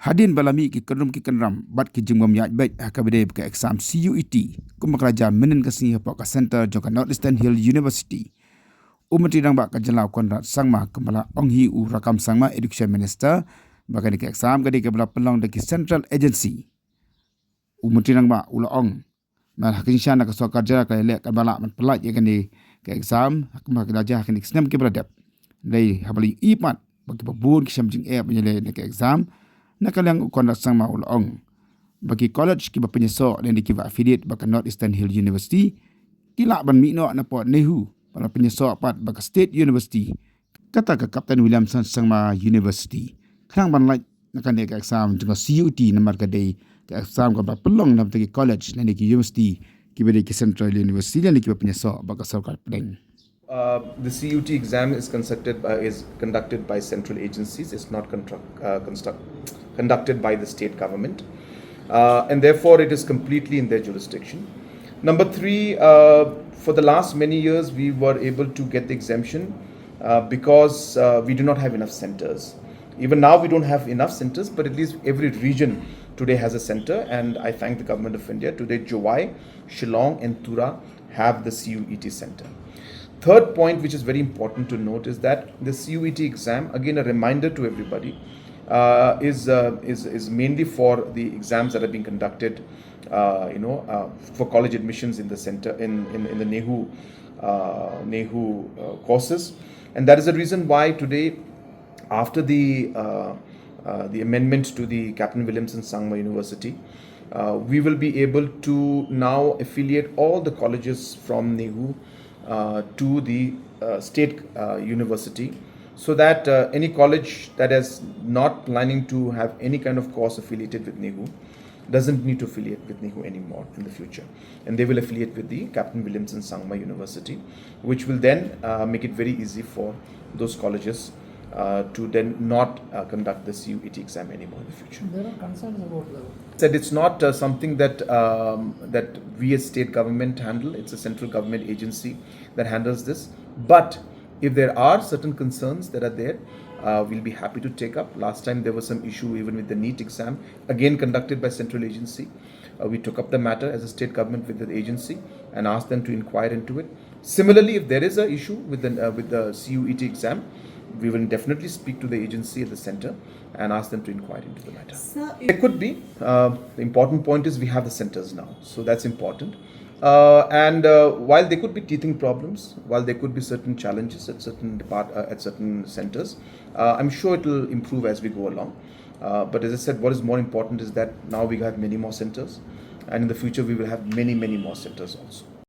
Hadin balami ki Kynram bat ki jingwam yaj baik hakabide ke Eksam Cuet kumakaraja menen kasini hapok ka center joka Northeastern Hill University. Umatri dang ba kajalau konrat sangma kembala onghi u rakam sangma education minister bakani ke Eksam kadi kebala pelong de ki central agency. Umatri dang ba ula ong mal hakin syana ka Sorkar jara ka elek kembala man pelaj yakani ke Eksam hakma kelaja hakin isnem ke beradab. Dai habali ipat bagi babun ki samjing penyele ke Eksam nakalang kondak sangma ulong bagi college ki bapenyeso dan dikiba affiliate baka Northeastern Hill University kila ban mino na po nehu para penyeso pat baka State University kata ke Kapten Williamson sangma University kang ban like nakan ke Eksam juga CUT namar ka day ke Eksam ka pelong nam tegi college dan ki university ki bede ki Central University dan dikiba penyeso baka Sorkar pedeng. The CUT exam is conducted by central agencies. It's not conducted by the state government, and therefore it is completely in their jurisdiction. Number three, for the last many years, we were able to get the exemption because we do not have enough centers. Even now, we don't have enough centers, but at least every region today has a center, and I thank the government of India. Today, Jowai, Shillong, and Tura have the CUET center. Third point, which is very important to note, is that the CUET exam, again a reminder to everybody, is mainly for the exams that are being conducted, for college admissions in the center in the NEHU courses, and that is the reason why today, after the amendment to the Captain Williamson Sangma University, we will be able to now affiliate all the colleges from NEHU to the state university, so that any college that is not planning to have any kind of course affiliated with NEHU doesn't need to affiliate with NEHU anymore in the future, and they will affiliate with the Captain Williamson Sangma University, which will then make it very easy for those colleges to then not conduct the CUET exam anymore in the future. There are concerns about that. Said it's not something that that we as state government handle. It's a central government agency that handles this. But if there are certain concerns that are there, we'll be happy to take up. Last time there was some issue even with the NEET exam, again conducted by central agency. We took up the matter as a state government with the agency and asked them to inquire into it. Similarly, if there is an issue with the CUET exam, we will definitely speak to the agency at the center and ask them to inquire into the matter. It could be. The important point is we have the centers now, so that's important. And while there could be teething problems, while there could be certain challenges at certain centers, I'm sure it will improve as we go along. But as I said, what is more important is that now we have many more centers, and in the future we will have many more centers also.